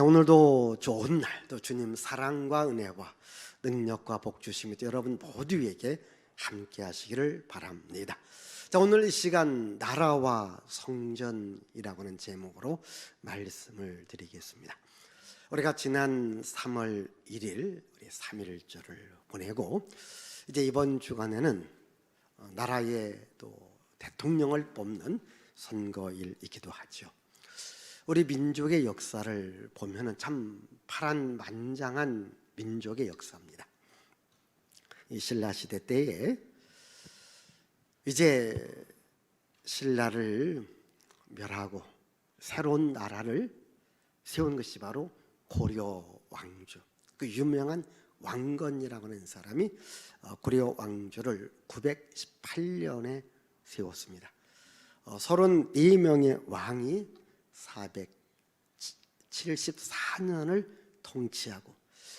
오늘도 좋은 날, 또 주님 사랑과 은혜와 능력과 복 주심이 여러분 모두에게 함께 하시기를 바랍니다. 자, 오늘 이 시간 나라와 성전이라고 하는 제목으로 말씀을 드리겠습니다. 우리가 지난 3월 1일 우리 3.1절을 보내고 이제 이번 주간에는 나라의 또 대통령을 뽑는 선거일이기도 하죠. 우리 민족의 역사를 보면은 참 파란만장한 민족의 역사입니다. 이 신라 시대 때에 이제 신라를 멸하고 새로운 나라를 세운 것이 바로 고려 왕조. 그 유명한 왕건이라고 하는 사람이 고려 왕조를 918년에 세웠습니다. 34명의 왕이 474년을 통치하고,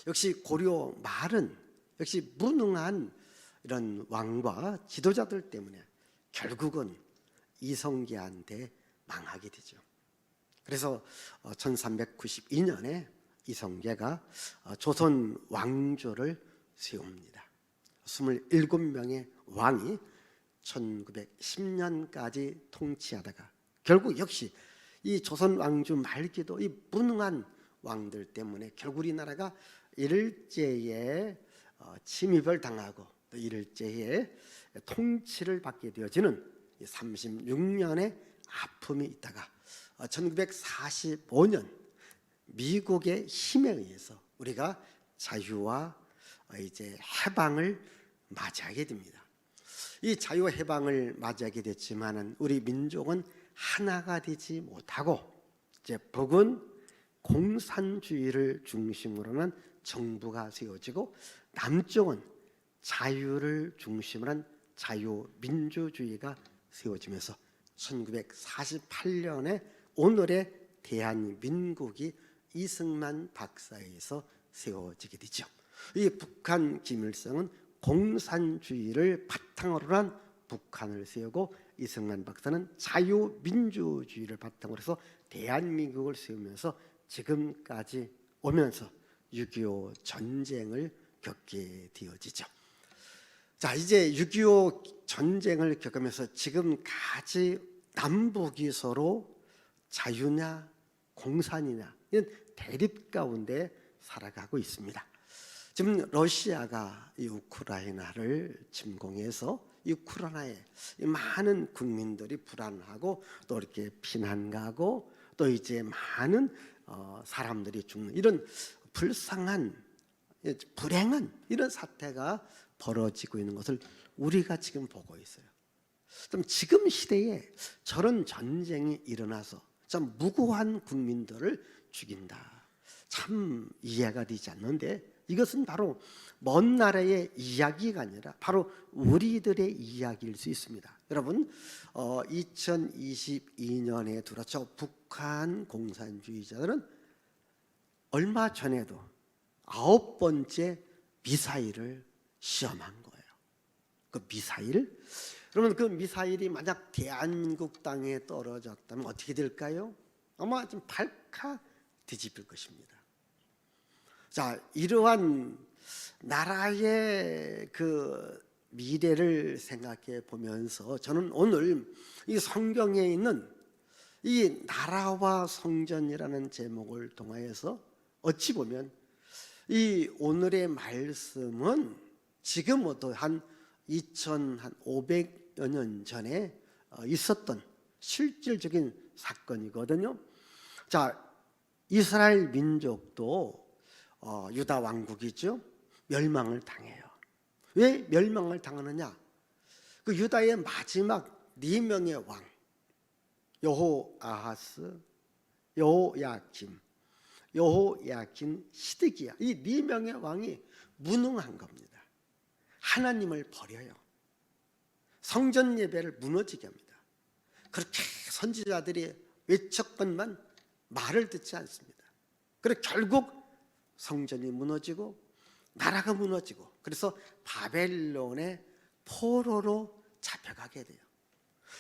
역시 고려 말은 역시 무능한 이런 왕과 지도자들 때문에 결국은 이성계한테 망하게 되죠. 그래서 1392년에 이성계가 조선 왕조를 세웁니다. 27명의 왕이 1910년까지 통치하다가 결국 역시 이 조선 왕조 말기도 이 무능한 왕들 때문에 결국 우리나라가 일제에 침입을 당하고 또 일제에 통치를 받게 되어지는 36년의 아픔이 있다가 1945년 미국의 힘에 의해서 우리가 자유와 이제 해방을 맞이하게 됩니다. 이 자유와 해방을 맞이하게 됐지만은 우리 민족은 하나가 되지 못하고 이제 북은 공산주의를 중심으로 한 정부가 세워지고 남쪽은 자유를 중심으로 한 자유민주주의가 세워지면서 1948년에 오늘의 대한민국이 이승만 박사에 의해서 세워지게 되죠. 이 북한 김일성은 공산주의를 바탕으로 한 북한을 세우고 이승만 박사는 자유민주주의를 바탕으로 해서 대한민국을 세우면서 지금까지 오면서 6.25 전쟁을 겪게 되어지죠. 자, 이제 6.25 전쟁을 겪으면서 지금까지 남북이 서로 자유냐 공산이냐 이런 대립 가운데 살아가고 있습니다. 지금 러시아가 이 우크라이나를 침공해서 이 우크라이나에 많은 국민들이 불안하고 또 이렇게 피난 가고 또 이제 많은 사람들이 죽는 이런 불쌍한 불행한 이런 사태가 벌어지고 있는 것을 우리가 지금 보고 있어요. 그럼 지금 시대에 저런 전쟁이 일어나서 참 무고한 국민들을 죽인다. 참 이해가 되지 않는데 이것은 바로 먼 나라의 이야기가 아니라 바로 우리들의 이야기일 수 있습니다. 여러분 2022년에 들어서 북한 공산주의자들은 얼마 전에도 9번째 미사일을 시험한 거예요. 그 미사일, 그러면 그 미사일이 만약 대한민국 땅에 떨어졌다면 어떻게 될까요? 아마 좀 발칵 뒤집힐 것입니다. 자, 이러한 나라의 그 미래를 생각해 보면서 저는 오늘 이 성경에 있는 이 나라와 성전이라는 제목을 통하여서 어찌 보면 이 오늘의 말씀은 지금부터 한 2500여 년 전에 있었던 실질적인 사건이거든요. 자, 이스라엘 민족도 유다 왕국이죠. 멸망을 당해요. 왜 멸망을 당하느냐? 그 유다의 마지막 4명의 왕 여호아하스, 여호야김, 시드기야, 이 4명의 왕이 무능한 겁니다. 하나님을 버려요. 성전 예배를 무너지게 합니다. 그렇게 선지자들이 외쳤건만 말을 듣지 않습니다. 그래서 결국 성전이 무너지고 나라가 무너지고 그래서 바벨론의 포로로 잡혀가게 돼요.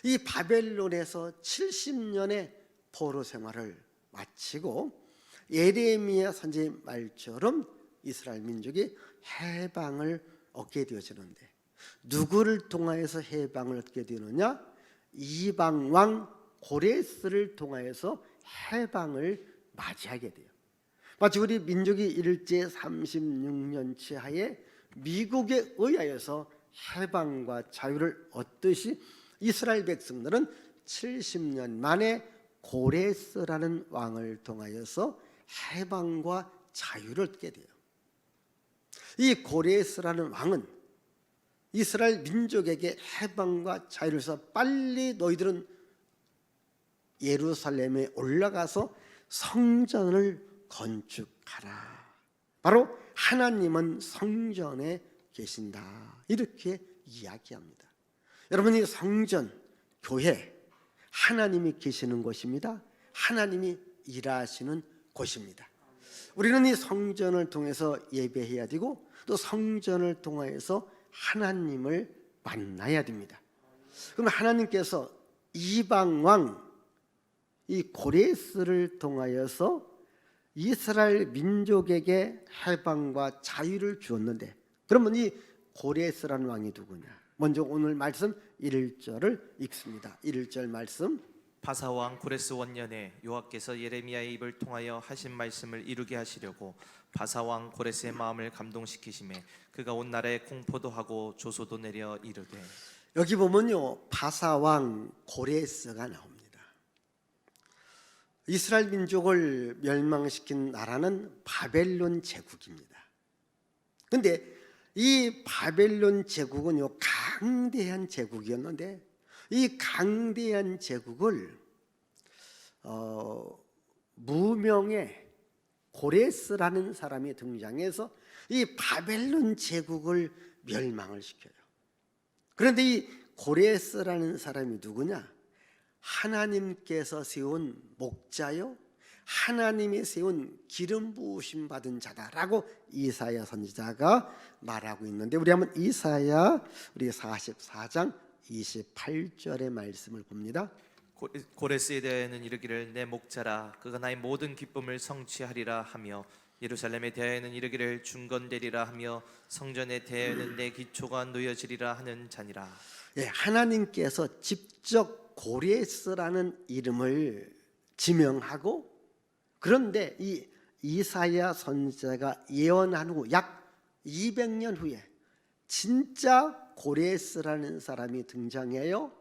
이 바벨론에서 70년의 포로 생활을 마치고 예레미야 선지의 말처럼 이스라엘 민족이 해방을 얻게 되어지는데, 누구를 통하여서 해방을 얻게 되느냐? 이방 왕 고레스를 통하여서 해방을 맞이하게 돼요. 마치 우리 민족이 일제 36년치 하에 미국에 의하여서 해방과 자유를 얻듯이 이스라엘 백성들은 70년 만에 고레스라는 왕을 통하여서 해방과 자유를 얻게 돼요. 이 고레스라는 왕은 이스라엘 민족에게 해방과 자유를 서 빨리 너희들은 예루살렘에 올라가서 성전을 건축하라. 바로 하나님은 성전에 계신다, 이렇게 이야기합니다. 여러분, 이 성전, 교회, 하나님이 계시는 곳입니다. 하나님이 일하시는 곳입니다. 우리는 이 성전을 통해서 예배해야 되고, 또 성전을 통해서 하나님을 만나야 됩니다. 그럼 하나님께서 이방 왕 이 고레스를 통하여서 이스라엘 민족에게 해방과 자유를 주었는데, 그러면 이 고레스라는 왕이 누구냐? 먼저 오늘 말씀 1절을 읽습니다. 1절 말씀. 바사왕 고레스 원년에 여호와께서 예레미야의 입을 통하여 하신 말씀을 이루게 하시려고 바사왕 고레스의 마음을 감동시키심에 그가 온 나라에 공포도 하고 조소도 내려 이르되. 여기 보면요, 바사왕 고레스가 나옵니다. 이스라엘 민족을 멸망시킨 나라는 바벨론 제국입니다. 그런데 이 바벨론 제국은요, 강대한 제국이었는데, 이 강대한 제국을 무명의 고레스라는 사람이 등장해서 이 바벨론 제국을 멸망을 시켜요. 그런데 이 고레스라는 사람이 누구냐? 하나님께서 세운 목자요, 하나님이 세운 기름 부으심 받은 자다라고 이사야 선지자가 말하고 있는데, 우리 한번 이사야 우리 44장 28절의 말씀을 봅니다. 고레스에 대하여는 이르기를 내 목자라 그가 나의 모든 기쁨을 성취하리라 하며, 예루살렘에 대하여는 이르기를 중건되리라 하며, 성전에 대하여는 내 기초가 놓여지리라 하는 자니라. 예, 하나님께서 직접 고레스라는 이름을 지명하고, 그런데 이 이사야 선지자가 예언한 후 약 200년 후에 진짜 고레스라는 사람이 등장해요.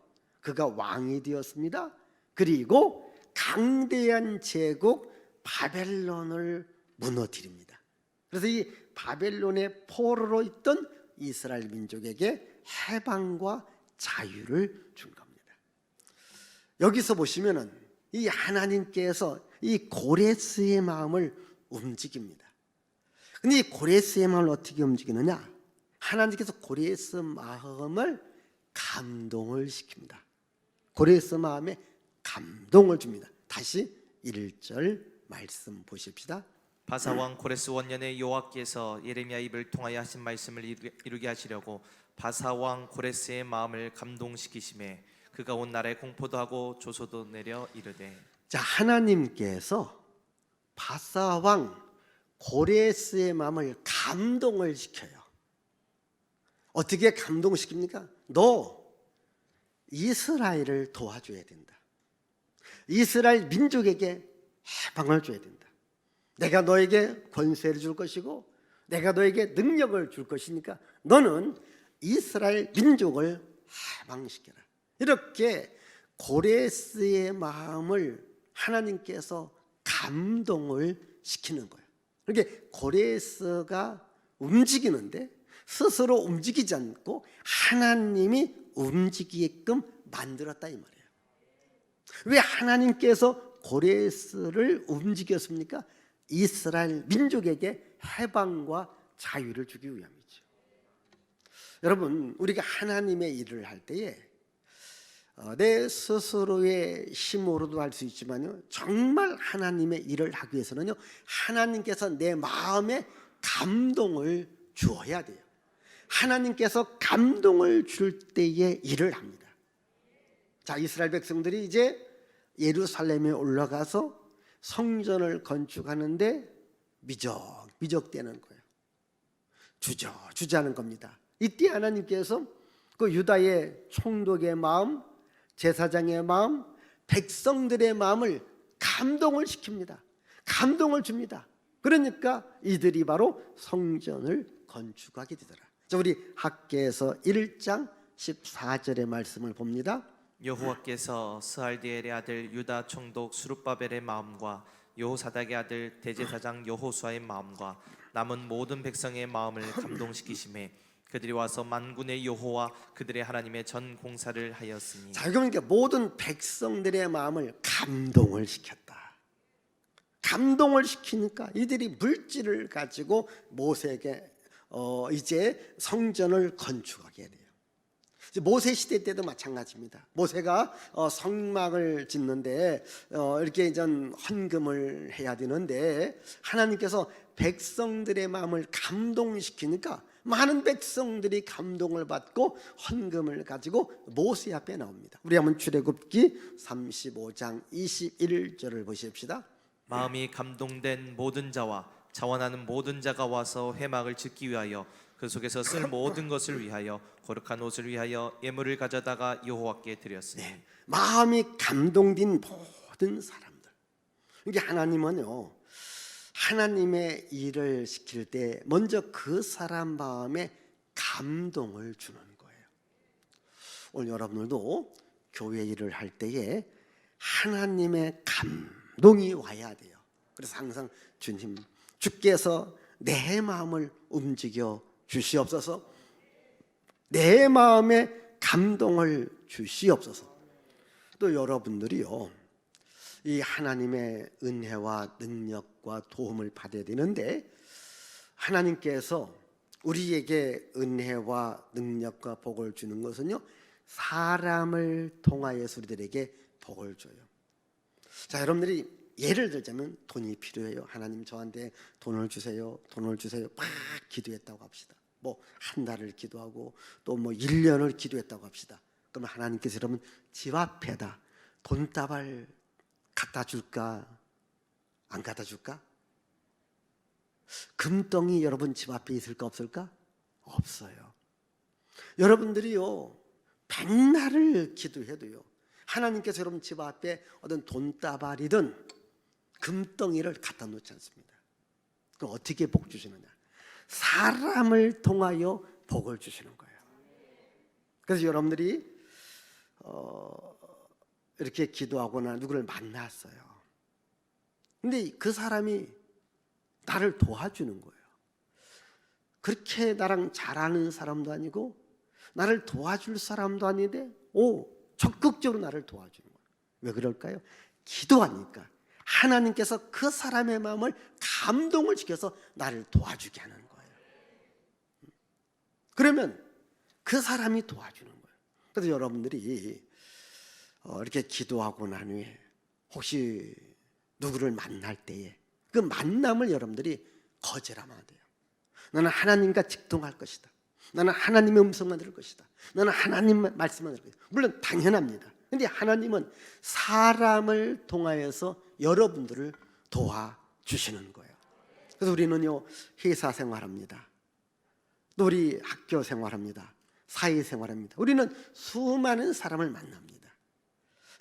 그가 왕이 되었습니다. 그리고 강대한 제국 바벨론을 무너뜨립니다. 그래서 이 바벨론의 포로로 있던 이스라엘 민족에게 해방과 자유를 준 겁니다. 여기서 보시면은 이 하나님께서 이 고레스의 마음을 움직입니다. 근데 이 고레스의 마음을 어떻게 움직이느냐? 하나님께서 고레스 마음을 감동을 시킵니다. 고레스 마음에 감동을 줍니다. 다시 1절 말씀 보십시다. 바사왕 고레스 원년에 여호와께서 예레미야 입을 통하여 하신 말씀을 이루게 하시려고 바사왕 고레스의 마음을 감동시키심에 그가 온 나라에 공포도 하고 조소도 내려 이르되. 자, 하나님께서 바사왕 고레스의 마음을 감동을 시켜요. 어떻게 감동시킵니까? 너 이스라엘을 도와줘야 된다. 이스라엘 민족에게 해방을 줘야 된다. 내가 너에게 권세를 줄 것이고 내가 너에게 능력을 줄 것이니까 너는 이스라엘 민족을 해방시켜라. 이렇게 고레스의 마음을 하나님께서 감동을 시키는 거예요. 그러니까 고레스가 움직이는데 스스로 움직이지 않고 하나님이 움직이게끔 만들었다 이 말이에요. 왜 하나님께서 고레스를 움직였습니까? 이스라엘 민족에게 해방과 자유를 주기 위함이죠. 여러분, 우리가 하나님의 일을 할 때에 내 스스로의 힘으로도 할 수 있지만요, 정말 하나님의 일을 하기 위해서는요, 하나님께서 내 마음에 감동을 주어야 돼요. 하나님께서 감동을 줄 때에 일을 합니다. 자, 이스라엘 백성들이 이제 예루살렘에 올라가서 성전을 건축하는데 미적대는 거예요. 주저하는 겁니다. 이때 하나님께서 그 유다의 총독의 마음, 제사장의 마음, 백성들의 마음을 감동을 시킵니다. 감동을 줍니다. 그러니까 이들이 바로 성전을 건축하게 되더라. 자, 우리 학개에서 1장 14절의 말씀을 봅니다. 여호와께서 스알디엘의 아들 유다 총독 수룹바벨의 마음과 여호사닥의 아들 대제사장 여호수아의 마음과 남은 모든 백성의 마음을 감동시키심에 그들이 와서 만군의 여호와 그들의 하나님의 전 공사를 하였으니. 자, 그러니까 모든 백성들의 마음을 감동을 시켰다. 감동을 시키니까 이들이 물질을 가지고 모세에게 이제 성전을 건축하게 돼요. 모세 시대 때도 마찬가지입니다. 모세가 성막을 짓는데 이렇게 헌금을 해야 되는데 하나님께서 백성들의 마음을 감동시키니까 많은 백성들이 감동을 받고 헌금을 가지고 모세 앞에 나옵니다. 우리 한번 출애굽기 35장 21절을 보십시다. 마음이 감동된 모든 자와 자원하는 모든 자가 와서 회막을 짓기 위하여 그 속에서 쓸 모든 것을 위하여 거룩한 옷을 위하여 예물을 가져다가 여호와께 드렸으니. 마음이 감동된 모든 사람들. 이게 하나님은요, 하나님의 일을 시킬 때 먼저 그 사람 마음에 감동을 주는 거예요. 오늘 여러분들도 교회 일을 할 때에 하나님의 감동이 와야 돼요. 그래서 항상 주님, 주께서 내 마음을 움직여 주시옵소서, 내 마음에 감동을 주시옵소서. 또 여러분들이요, 이 하나님의 은혜와 능력과 도움을 받아야 되는데 하나님께서 우리에게 은혜와 능력과 복을 주는 것은요, 사람을 통하여서 우리들에게 복을 줘요. 자, 여러분들이 예를 들자면 돈이 필요해요. 하나님 저한테 돈을 주세요, 돈을 주세요. 막 기도했다고 합시다. 뭐 한 달을 기도하고 또 뭐 1년을 기도했다고 합시다. 그러면 하나님께서 여러분 집 앞에다 돈다발 갖다 줄까? 안 갖다 줄까? 금덩이 여러분 집 앞에 있을까 없을까? 없어요. 여러분들이요, 백날을 기도해도요, 하나님께서 여러분 집 앞에 어떤 돈다발이든 금덩이를 갖다 놓지 않습니다. 그럼 어떻게 복 주시느냐? 사람을 통하여 복을 주시는 거예요. 그래서 여러분들이 이렇게 기도하거나 누구를 만났어요. 근데 그 사람이 나를 도와주는 거예요. 그렇게 나랑 잘하는 사람도 아니고 나를 도와줄 사람도 아닌데 적극적으로 나를 도와주는 거예요. 왜 그럴까요? 기도하니까 하나님께서 그 사람의 마음을 감동을 시켜서 나를 도와주게 하는 거예요. 그러면 그 사람이 도와주는 거예요. 그래서 여러분들이 이렇게 기도하고 난 후에 혹시 누구를 만날 때에 그 만남을 여러분들이 거절하면 안 돼요. 나는 하나님과 직통할 것이다. 나는 하나님의 음성만 들을 것이다. 나는 하나님 말씀만 들을 것이다. 물론 당연합니다. 그런데 하나님은 사람을 통하여서 여러분들을 도와주시는 거예요. 그래서 우리는요, 회사 생활합니다. 또 우리 학교 생활합니다. 사회 생활합니다. 우리는 수많은 사람을 만납니다.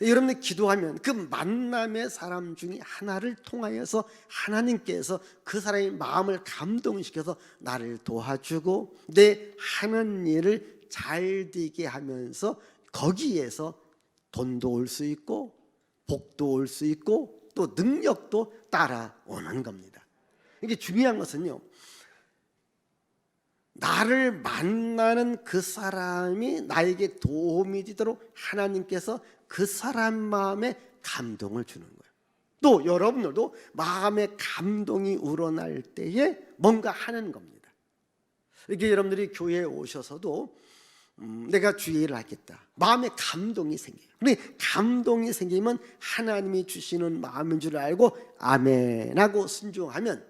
여러분들 기도하면 그 만남의 사람 중에 하나를 통하여서 하나님께서 그 사람의 마음을 감동시켜서 나를 도와주고 내 하는 일을 잘 되게 하면서 거기에서 돈도 올 수 있고 복도 올 수 있고 또 능력도 따라오는 겁니다. 이게 중요한 것은요, 나를 만나는 그 사람이 나에게 도움이 되도록 하나님께서 그 사람 마음에 감동을 주는 거예요. 또 여러분들도 마음에 감동이 우러날 때에 뭔가 하는 겁니다. 이렇게 여러분들이 교회에 오셔서도 내가 주의 일을 하겠다, 마음에 감동이 생겨요. 근데 감동이 생기면 하나님이 주시는 마음인 줄 알고 아멘하고 순종하면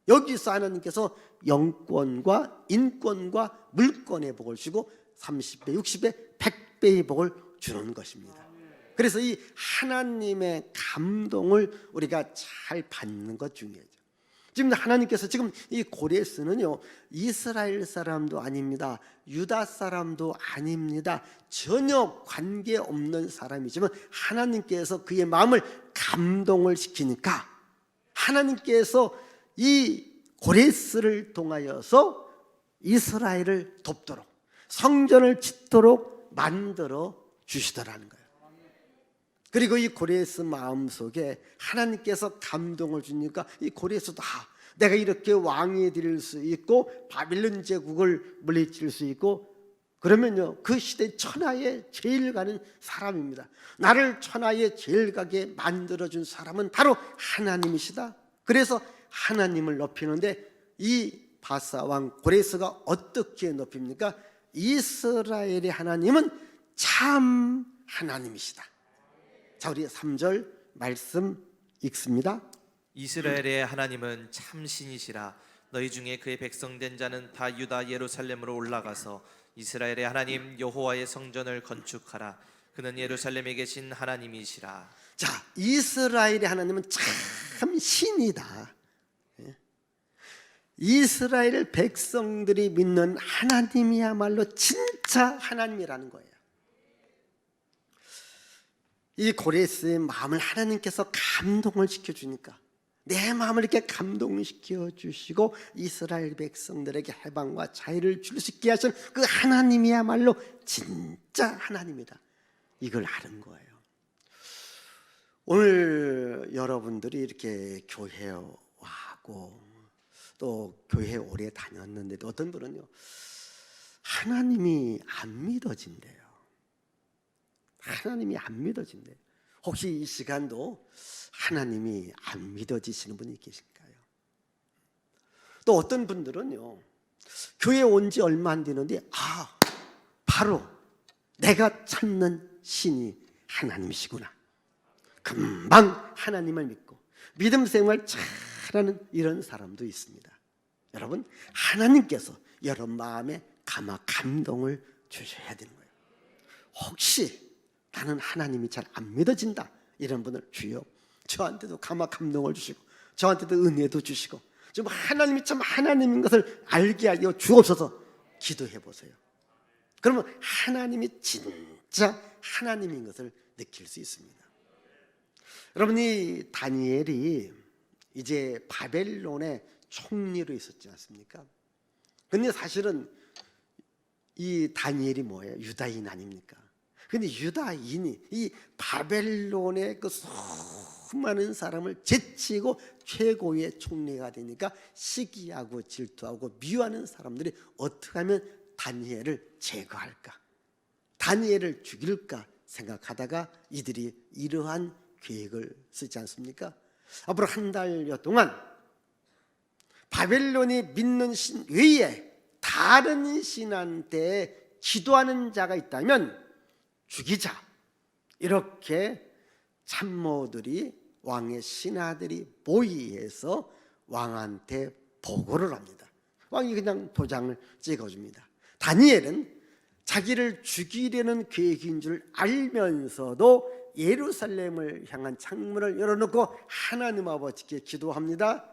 여기서 하나님께서 영권과 인권과 물권의 복을 주고 30배, 60배, 100배의 복을 주는 것입니다. 그래서 이 하나님의 감동을 우리가 잘 받는 것 중요하죠. 지금 하나님께서 지금 이 고레스는요, 이스라엘 사람도 아닙니다, 유다 사람도 아닙니다, 전혀 관계없는 사람이지만 하나님께서 그의 마음을 감동을 시키니까 하나님께서 이 고레스를 통하여서 이스라엘을 돕도록, 성전을 짓도록 만들어 주시더라는 거예요. 그리고 이 고레스 마음속에 하나님께서 감동을 주니까 이 고레스도 내가 이렇게 왕이 될 수 있고 바빌론 제국을 물리칠 수 있고, 그러면요, 그 시대 천하에 제일 가는 사람입니다. 나를 천하에 제일 가게 만들어준 사람은 바로 하나님이시다. 그래서 하나님을 높이는데 이 바사 왕 고레스가 어떻게 높입니까? 이스라엘의 하나님은 참 하나님이시다. 자, 우리 3절 말씀 읽습니다. 이스라엘의 하나님은 참 신이시라. 너희 중에 그의 백성된 자는 다 유다 예루살렘으로 올라가서 이스라엘의 하나님 여호와의 성전을 건축하라. 그는 예루살렘에 계신 하나님이시라. 자, 이스라엘의 하나님은 참 신이다. 이스라엘 백성들이 믿는 하나님이야말로 진짜 하나님이라는 거예요. 이 고레스의 마음을 하나님께서 감동을 시켜주니까, 내 마음을 이렇게 감동시켜 주시고 이스라엘 백성들에게 해방과 자유를 줄 수 있게 하신 그 하나님이야말로 진짜 하나님이다, 이걸 아는 거예요. 오늘 여러분들이 이렇게 교회에 와고 또 교회에 오래 다녔는데도 어떤 분은요, 하나님이 안 믿어진대요. 하나님이 안 믿어진대요. 혹시 이 시간도 하나님이 안 믿어지시는 분이 계실까요? 또 어떤 분들은요, 교회 온 지 얼마 안 되는데 바로 내가 찾는 신이 하나님이시구나, 금방 하나님을 믿고 믿음 생활 잘하는 이런 사람도 있습니다. 여러분, 하나님께서 여러분 마음에 감동을 주셔야 되는 거예요. 혹시 나는 하나님이 잘 안 믿어진다, 이런 분을 주여 저한테도 감동을 주시고 저한테도 은혜도 주시고 좀 하나님이 참 하나님인 것을 알게 하여 주옵소서 기도해 보세요. 그러면 하나님이 진짜 하나님인 것을 느낄 수 있습니다. 여러분, 이 다니엘이 이제 바벨론의 총리로 있었지 않습니까? 근데 사실은 이 다니엘이 뭐예요? 유다인 아닙니까? 근데 유다인이 이 바벨론의 그 수많은 사람을 제치고 최고의 총리가 되니까 시기하고 질투하고 미워하는 사람들이 어떻게 하면 다니엘을 제거할까, 다니엘을 죽일까 생각하다가 이들이 이러한 계획을 쓰지 않습니까? 앞으로 한 달여 동안 바벨론이 믿는 신 외에 다른 신한테 기도하는 자가 있다면 죽이자, 이렇게 참모들이, 왕의 신하들이 모의해서 왕한테 보고를 합니다. 왕이 그냥 도장을 찍어줍니다. 다니엘은 자기를 죽이려는 계획인 줄 알면서도 예루살렘을 향한 창문을 열어놓고 하나님 아버지께 기도합니다.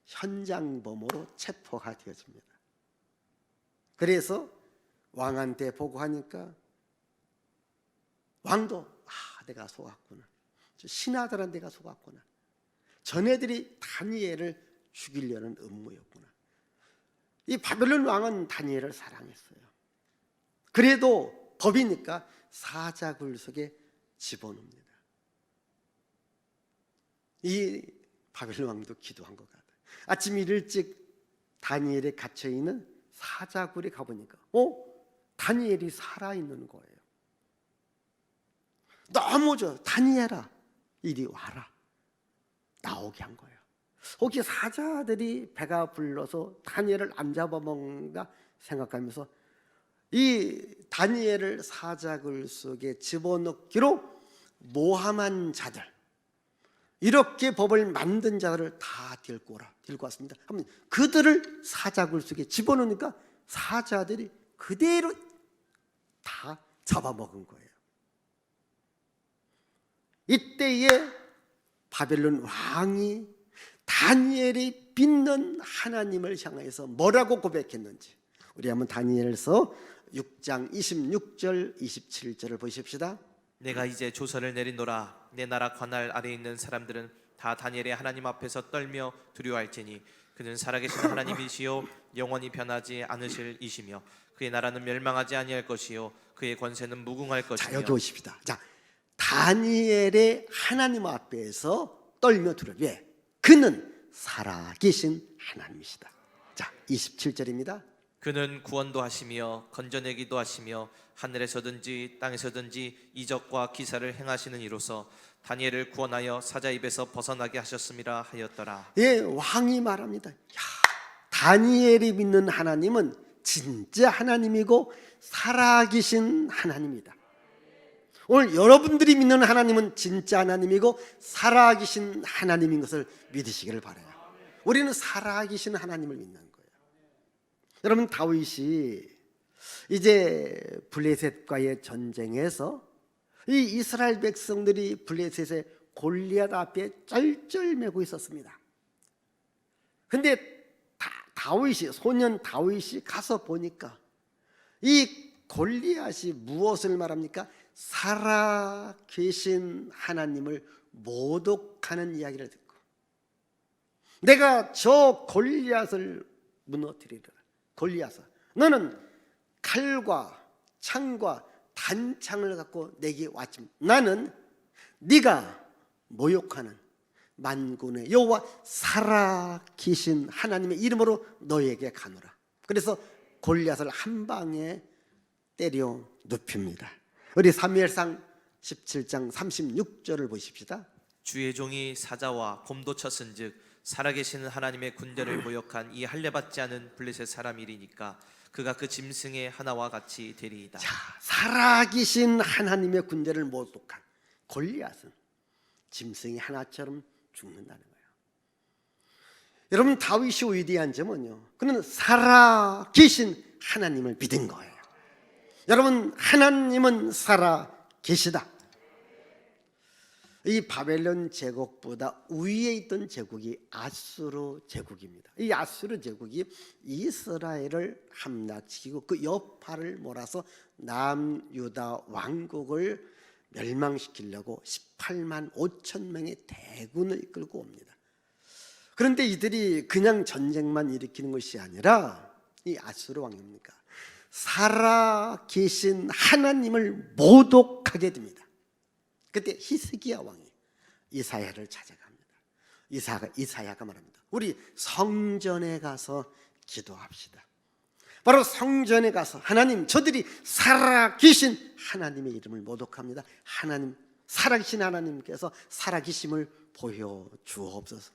현장범으로 체포가 되어집니다. 그래서 왕한테 보고하니까 왕도 내가 속았구나, 신하들한테 내가 속았구나, 전애들이 다니엘을 죽이려는 음모였구나. 이 바벨론 왕은 다니엘을 사랑했어요. 그래도 법이니까 사자굴 속에 집어넣습니다. 이 바벨론 왕도 기도한 것 같아요. 아침 일찍 다니엘이 갇혀있는 사자굴에 가보니까 다니엘이 살아있는 거예요. 너무 다니엘아 이리 와라, 나오게 한 거예요. 혹시 사자들이 배가 불러서 다니엘을 안 잡아먹는가 생각하면서 이 다니엘을 사자굴 속에 집어넣기로 모함한 자들, 이렇게 법을 만든 자들을 다 데리고 왔습니다. 그들을 사자굴 속에 집어넣으니까 사자들이 그대로 다 잡아먹은 거예요. 이때에 바벨론 왕이 다니엘이 믿는 하나님을 향해서 뭐라고 고백했는지 우리 한번 다니엘서 6장 26절 27절을 보십시다. 내가 이제 조서를 내리노라. 내 나라 관할 아래 있는 사람들은 다 다니엘의 하나님 앞에서 떨며 두려워할지니 그는 살아계신 하나님이시요 영원히 변하지 않으실 이시며 그의 나라는 멸망하지 아니할 것이요 그의 권세는 무궁할 자, 것이며. 여기 오십시다. 자, 다니엘의 하나님 앞에서 떨며 두려워. 왜? 그는 살아계신 하나님이시다. 자, 27절입니다. 그는 구원도 하시며 건져내기도 하시며 하늘에서든지 땅에서든지 이적과 기사를 행하시는 이로서 다니엘을 구원하여 사자 입에서 벗어나게 하셨음이라 하였더라. 예, 왕이 말합니다. 야, 다니엘이 믿는 하나님은 진짜 하나님이고 살아계신 하나님이다. 오늘 여러분들이 믿는 하나님은 진짜 하나님이고 살아계신 하나님인 것을 믿으시기를 바라요. 우리는 살아계신 하나님을 믿는 거예요. 여러분, 다윗이 이제 블레셋과의 전쟁에서 이 이스라엘 백성들이 블레셋의 골리앗 앞에 쩔쩔매고 있었습니다. 근데 다윗이, 소년 다윗이 가서 보니까 이 골리앗이 무엇을 말합니까? 살아계신 하나님을 모독하는 이야기를 듣고 내가 저 골리앗을 무너뜨리리라. 골리앗아, 너는 칼과 창과 단창을 갖고 내게 왔지만 나는 네가 모욕하는 만군의 여호와 살아계신 하나님의 이름으로 너에게 가노라. 그래서 골리앗을 한 방에 때려 눕힙니다. 우리 사무엘상 17장 36절을 보십시다. 주의 종이 사자와 곰도 쳤은즉 살아계신 하나님의 군대를 모욕한 이 할례받지 않은 블레셋 사람이리니까 그가 그 짐승의 하나와 같이 되리이다. 자, 살아계신 하나님의 군대를 모독한 골리앗은 짐승이 하나처럼 죽는다는 거예요. 여러분, 다윗이 위대한 점은요, 그는 살아계신 하나님을 믿은 거예요. 여러분, 하나님은 살아계시다. 이 바벨론 제국보다 위에 있던 제국이 아수르 제국입니다. 이 아수르 제국이 이스라엘을 함락시키고 그 여파를 몰아서 남유다 왕국을 멸망시키려고 18만 5천 명의 대군을 이끌고 옵니다. 그런데 이들이 그냥 전쟁만 일으키는 것이 아니라 이 아수르 왕입니까? 살아계신 하나님을 모독하게 됩니다. 그때 히스기야 왕이 이사야를 찾아갑니다. 이사야가 말합니다. 우리 성전에 가서 기도합시다. 바로 성전에 가서 하나님, 저들이 살아계신 하나님의 이름을 모독합니다. 하나님, 살아계신 하나님께서 살아계심을 보여주옵소서.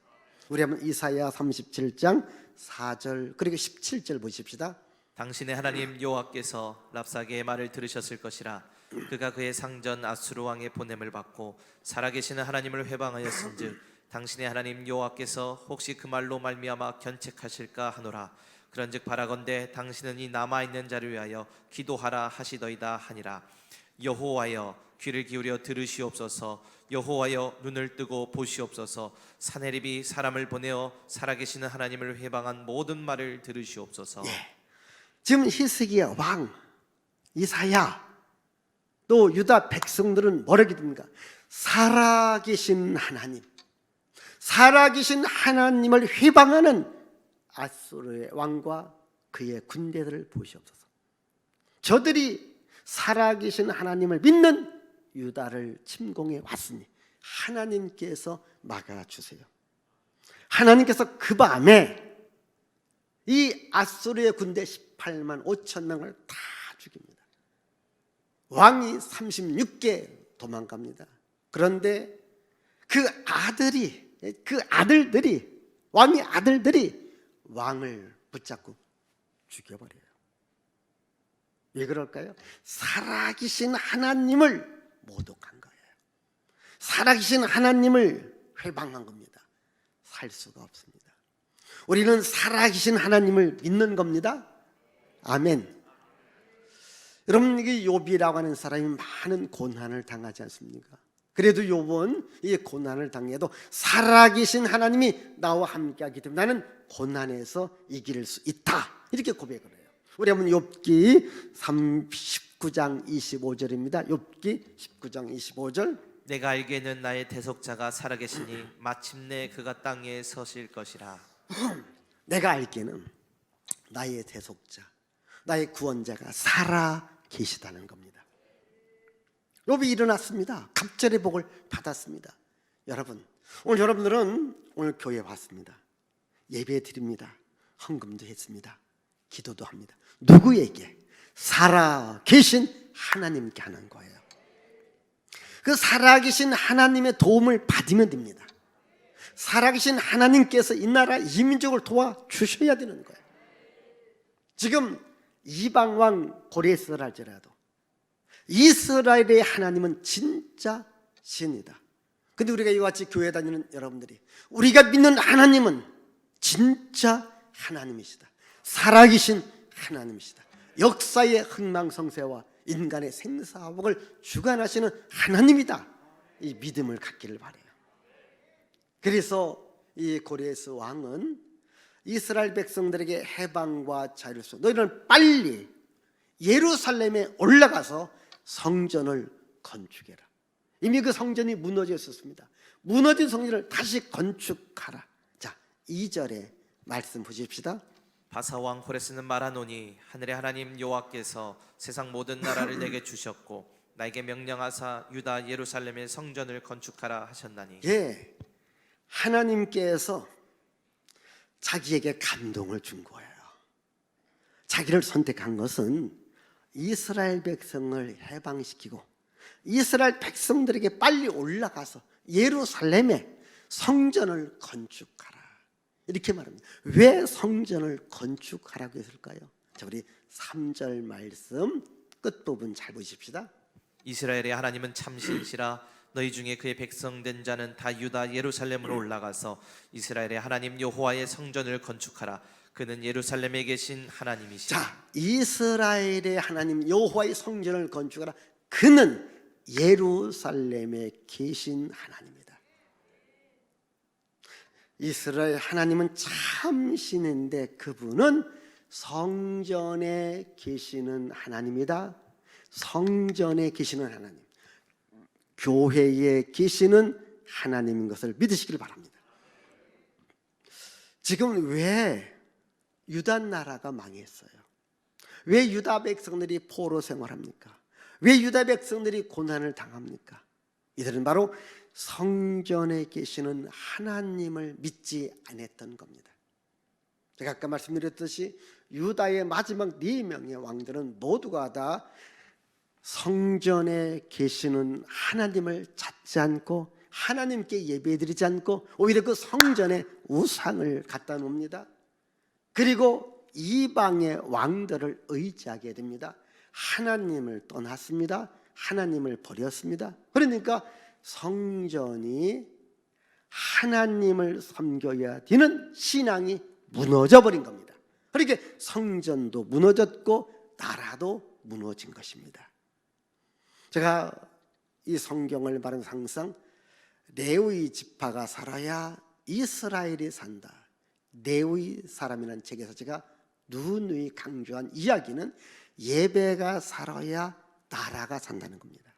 우리 한번 이사야 37장 4절 그리고 17절 보십시다. 당신의 하나님 여호와께서 랍사게의 말을 들으셨을 것이라. 그가 그의 상전 아수르 왕의 보냄을 받고 살아계시는 하나님을 회방하였은즉 당신의 하나님 여호와께서 혹시 그 말로 말미암아 견책하실까 하노라. 그런즉 바라건대 당신은 이 남아있는 자를 위하여 기도하라 하시더이다 하니라. 여호와여 귀를 기울여 들으시옵소서. 여호와여 눈을 뜨고 보시옵소서. 사내립이 사람을 보내어 살아계시는 하나님을 회방한 모든 말을 들으시옵소서. 지금 히스기야 왕, 이사야, 또 유다 백성들은 뭐라게 됩니까? 살아계신 하나님, 살아계신 하나님을 회방하는 아수르의 왕과 그의 군대들을 보시옵소서. 저들이 살아계신 하나님을 믿는 유다를 침공해 왔으니 하나님께서 막아주세요. 하나님께서 그 밤에 이 아수르의 군대 18만 5천 명을 다 죽입니다. 왕이 36개 도망갑니다. 그런데 그 아들들이 왕의 아들들이 왕을 붙잡고 죽여버려요. 왜 그럴까요? 살아계신 하나님을 모독한 거예요. 살아계신 하나님을 회방한 겁니다. 살 수가 없습니다. 우리는 살아계신 하나님을 믿는 겁니다. 아멘. 여러분, 이게 욥이라고 하는 사람이 많은 고난을 당하지 않습니까? 그래도 요번 이 고난을 당해도 살아계신 하나님이 나와 함께하기 때문에 나는 고난에서 이길 수 있다, 이렇게 고백을 해요. 우리 한번 욥기 19장 25절입니다. 욥기 19장 25절. 내가 알기에는 나의 대속자가 살아계시니 마침내 그가 땅에 서실 것이라. 내가 알기에는 나의 대속자, 나의 구원자가 살아 계시다는 겁니다. 욥이 일어났습니다. 갑절의 복을 받았습니다. 여러분, 오늘 여러분들은 오늘 교회 왔습니다. 예배 드립니다. 헌금도 했습니다. 기도도 합니다. 누구에게? 살아 계신 하나님께 하는 거예요. 그 살아계신 하나님의 도움을 받으면 됩니다. 살아계신 하나님께서 이 나라 이민족을 도와주셔야 되는 거예요. 지금 이방왕 고레스를 할지라도 이스라엘의 하나님은 진짜 신이다. 근데 우리가 이와 같이 교회 다니는 여러분들이 우리가 믿는 하나님은 진짜 하나님이시다. 살아계신 하나님이시다. 역사의 흥망성쇠와 인간의 생사화복을 주관하시는 하나님이다. 이 믿음을 갖기를 바라요. 그래서 이 고레스 왕은 이스라엘 백성들에게 해방과 자유를 쏘, 너희는 빨리 예루살렘에 올라가서 성전을 건축해라. 이미 그 성전이 무너져 있었습니다. 무너진 성전을 다시 건축하라. 자, 2절에 말씀 보십시다. 바사왕 호레스는 말하노니 하늘의 하나님 여호와께서 세상 모든 나라를 내게 주셨고 나에게 명령하사 유다 예루살렘의 성전을 건축하라 하셨나니. 예, 하나님께서 자기에게 감동을 준 거예요. 자기를 선택한 것은 이스라엘 백성을 해방시키고 이스라엘 백성들에게 빨리 올라가서 예루살렘에 성전을 건축하라, 이렇게 말합니다. 왜 성전을 건축하라고 했을까요? 자, 우리 3절 말씀 끝부분 잘 보십시다. 이스라엘의 하나님은 참신이시라. 너희 중에 그의 백성 된 자는 다 유다 예루살렘으로 올라가서 이스라엘의 하나님 여호와의 성전을 건축하라. 그는 예루살렘에 계신 하나님이시라. 자, 이스라엘의 하나님 여호와의 성전을 건축하라. 그는 예루살렘에 계신 하나님이다. 이스라엘 하나님은 참신인데 그분은 성전에 계시는 하나님이다. 성전에 계시는 하나님, 교회에 계시는 하나님인 것을 믿으시길 바랍니다. 지금 왜 유다 나라가 망했어요? 왜 유다 백성들이 포로 생활합니까? 왜 유다 백성들이 고난을 당합니까? 이들은 바로 성전에 계시는 하나님을 믿지 않았던 겁니다. 제가 아까 말씀드렸듯이 유다의 마지막 4명의 왕들은 모두가 다 성전에 계시는 하나님을 찾지 않고 하나님께 예배드리지 않고 오히려 그 성전에 우상을 갖다 놓습니다. 그리고 이방의 왕들을 의지하게 됩니다. 하나님을 떠났습니다. 하나님을 버렸습니다. 그러니까 성전이 하나님을 섬겨야 되는 신앙이 무너져 버린 겁니다. 그러니까 성전도 무너졌고 나라도 무너진 것입니다. 제가 이 성경을 말하면서 항상 레위 지파가 살아야 이스라엘이 산다, 레위 사람이라는 책에서 제가 누누이 강조한 이야기는 예배가 살아야 나라가 산다는 겁니다.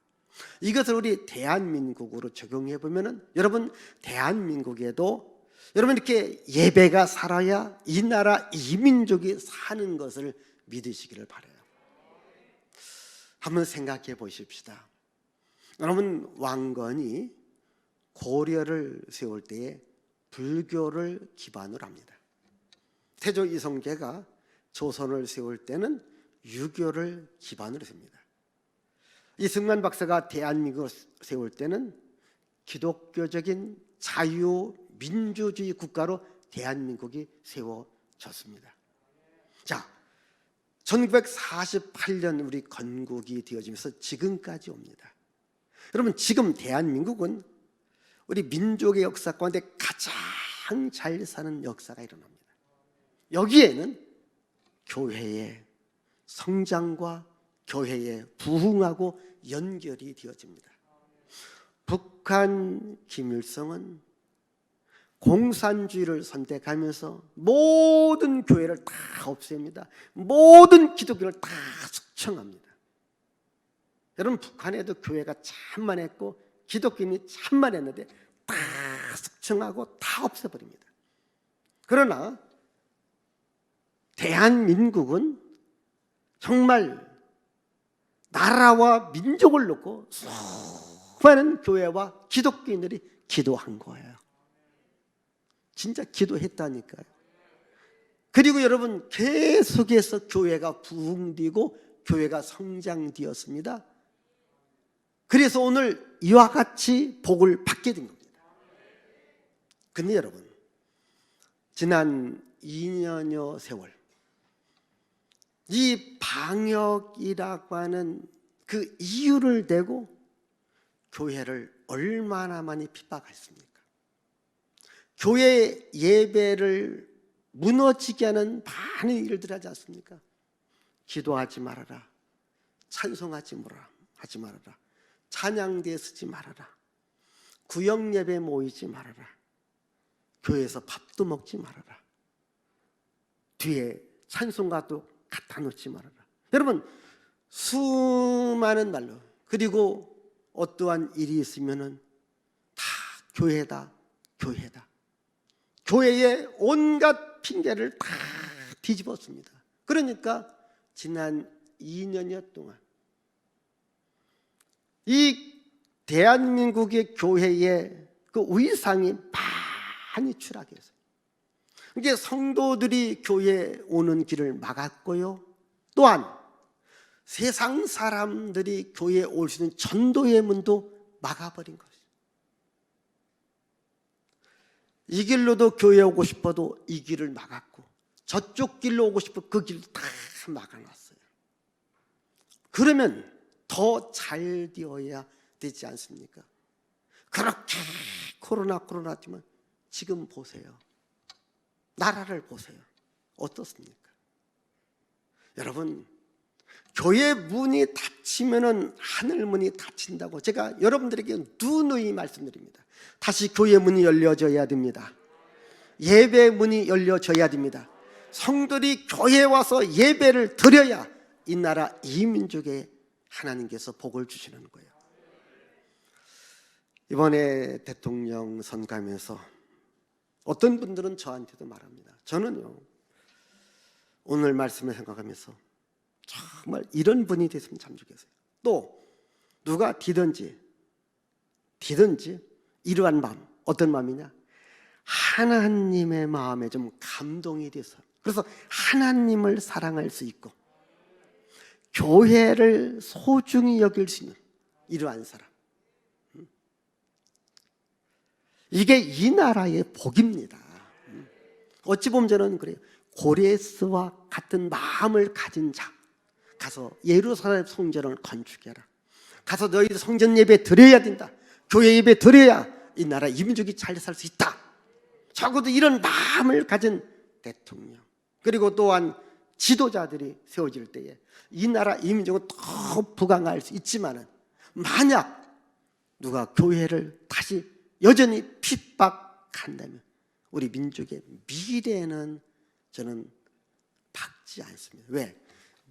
이것을 우리 대한민국으로 적용해 보면은 여러분, 대한민국에도 여러분 이렇게 예배가 살아야 이 나라 이 민족이 사는 것을 믿으시기를 바라요. 한번 생각해 보십시다. 여러분, 왕건이 고려를 세울 때에 불교를 기반으로 합니다. 태조 이성계가 조선을 세울 때는 유교를 기반으로 셉니다. 이승만 박사가 대한민국을 세울 때는 기독교적인 자유민주주의 국가로 대한민국이 세워졌습니다. 자, 1948년 우리 건국이 되어지면서 지금까지 옵니다. 여러분, 지금 대한민국은 우리 민족의 역사 가운데 가장 잘 사는 역사가 일어납니다. 여기에는 교회의 성장과 교회의 부흥하고 연결이 되어집니다. 북한 김일성은 공산주의를 선택하면서 모든 교회를 다 없앱니다. 모든 기독교를 다 숙청합니다. 여러분, 북한에도 교회가 참만 했고 기독교인이 참만 했는데 다 숙청하고 다 없애버립니다. 그러나 대한민국은 정말 나라와 민족을 놓고 수많은 교회와 기독교인들이 기도한 거예요. 진짜 기도했다니까요. 그리고 여러분, 계속해서 교회가 부흥되고 교회가 성장되었습니다. 그래서 오늘 이와 같이 복을 받게 된 겁니다. 근데 여러분, 지난 2년여 세월, 이 방역이라고 하는 그 이유를 대고 교회를 얼마나 많이 핍박했습니까? 교회 예배를 무너지게 하는 많은 일들 하지 않습니까? 기도하지 말아라, 찬송하지 말아라, 찬양대에 서지 말아라, 구역 예배 모이지 말아라, 교회에서 밥도 먹지 말아라, 뒤에 찬송가도 갖다 놓지 말아라. 여러분, 수많은 말로, 그리고 어떠한 일이 있으면은 다 교회다. 교회에 온갖 핑계를 다 뒤집었습니다. 그러니까 지난 2년여 동안 이 대한민국의 교회의 그 위상이 많이 추락했어요. 이게 성도들이 교회에 오는 길을 막았고요, 또한 세상 사람들이 교회에 올 수 있는 전도의 문도 막아버린 것이죠. 이 길로도 교회에 오고 싶어도 이 길을 막았고, 저쪽 길로 오고 싶어 그 길도 다 막아놨어요. 그러면 더 잘 되어야 되지 않습니까? 그렇게 코로나 하지만 지금 보세요. 나라를 보세요. 어떻습니까? 여러분, 교회 문이 닫히면은 하늘 문이 닫힌다고 제가 여러분들에게 누누이 말씀드립니다. 다시 교회 문이 열려져야 됩니다. 예배 문이 열려져야 됩니다. 성도들이 교회에 와서 예배를 드려야 이 나라 이 민족에 하나님께서 복을 주시는 거예요. 이번에 대통령 선거하면서 어떤 분들은 저한테도 말합니다. 저는요, 오늘 말씀을 생각하면서 정말 이런 분이 됐으면 참 좋겠어요. 또 누가 디든지 이러한 마음, 어떤 마음이냐? 하나님의 마음에 좀 감동이 돼서, 그래서 하나님을 사랑할 수 있고 교회를 소중히 여길 수 있는 이러한 사람, 이게 이 나라의 복입니다. 어찌 보면 저는 그래요. 고레스와 같은 마음을 가진 자, 가서 예루살렘 성전을 건축해라. 가서 너희들 성전 예배 드려야 된다. 교회 예배 드려야 이 나라 이 민족이 잘 살 수 있다. 적어도 이런 마음을 가진 대통령, 그리고 또한 지도자들이 세워질 때에 이 나라 이 민족은 더 부강할 수 있지만은, 만약 누가 교회를 다시 여전히 핍박한다면 우리 민족의 미래는 저는 밝지 않습니다. 왜?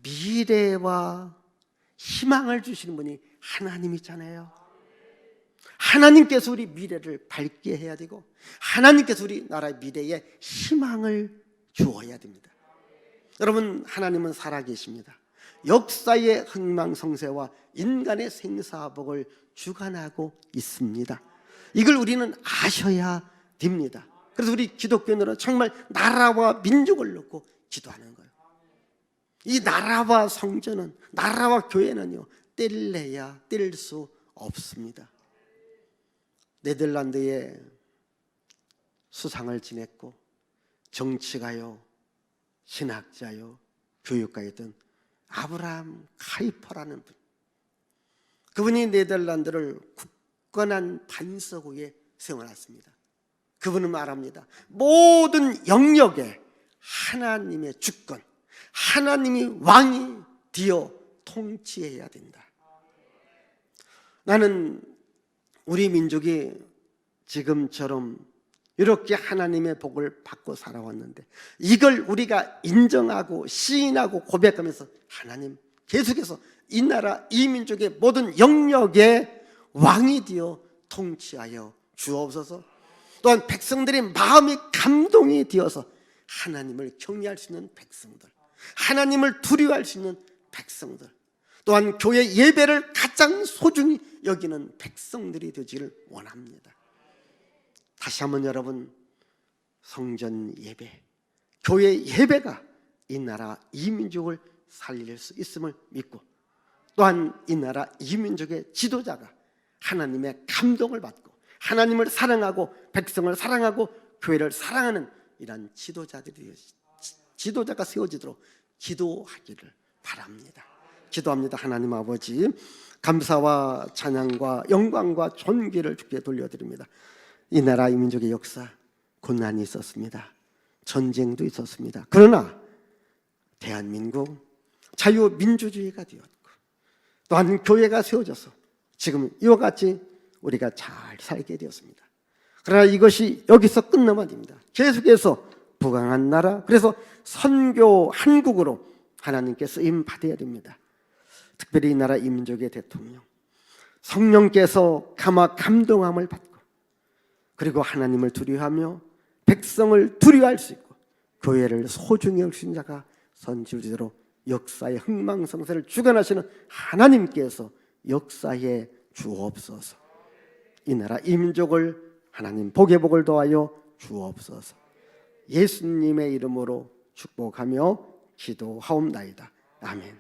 미래와 희망을 주시는 분이 하나님이잖아요. 하나님께서 우리 미래를 밝게 해야 되고, 하나님께서 우리 나라의 미래에 희망을 주어야 됩니다. 여러분, 하나님은 살아계십니다. 역사의 흥망성쇠와 인간의 생사복을 주관하고 있습니다. 이걸 우리는 아셔야 됩니다. 그래서 우리 기독교인들은 정말 나라와 민족을 놓고 기도하는 거예요. 이 나라와 성전은, 나라와 교회는요, 뗄래야 뗄 수 없습니다. 네덜란드에 수상을 지냈고 정치가요, 신학자요, 교육가였던 아브라함 카이퍼라는 분, 그분이 네덜란드를 굳건한 반석 위에 세워놨습니다. 그분은 말합니다. 모든 영역에 하나님의 주권, 하나님이 왕이 되어 통치해야 된다. 나는 우리 민족이 지금처럼 이렇게 하나님의 복을 받고 살아왔는데 이걸 우리가 인정하고 시인하고 고백하면서 하나님 계속해서 이 나라 이 민족의 모든 영역에 왕이 되어 통치하여 주옵소서. 또한 백성들의 마음이 감동이 되어서 하나님을 경외할 수 있는 백성들, 하나님을 두려워할 수 있는 백성들, 또한 교회 예배를 가장 소중히 여기는 백성들이 되기를 원합니다. 다시 한번 여러분, 성전 예배, 교회 예배가 이 나라 이 민족을 살릴 수 있음을 믿고, 또한 이 나라 이 민족의 지도자가 하나님의 감동을 받고 하나님을 사랑하고 백성을 사랑하고 교회를 사랑하는 이러한 지도자가 세워지도록 기도하기를 바랍니다. 기도합니다. 하나님 아버지, 감사와 찬양과 영광과 존귀를 주께 돌려드립니다. 이 나라 이 민족의 역사, 고난이 있었습니다. 전쟁도 있었습니다. 그러나 대한민국 자유민주주의가 되었고 또한 교회가 세워져서 지금 이와 같이 우리가 잘 살게 되었습니다. 그러나 이것이 여기서 끝나면 안 됩니다. 계속해서 부강한 나라, 그래서 선교 한국으로 하나님께 쓰임 받아야 됩니다. 특별히 이 나라 이 민족의 대통령, 성령께서 감동함을 받고 그리고 하나님을 두려워하며 백성을 두려워할 수 있고 교회를 소중히 여기는 자가 선지자로 역사의 흥망성쇠를 주관하시는 하나님께서 역사에 주옵소서. 이 나라 이 민족을 하나님 복의 복을 더하여 주옵소서. 예수님의 이름으로 축복하며 기도하옵나이다. 아멘.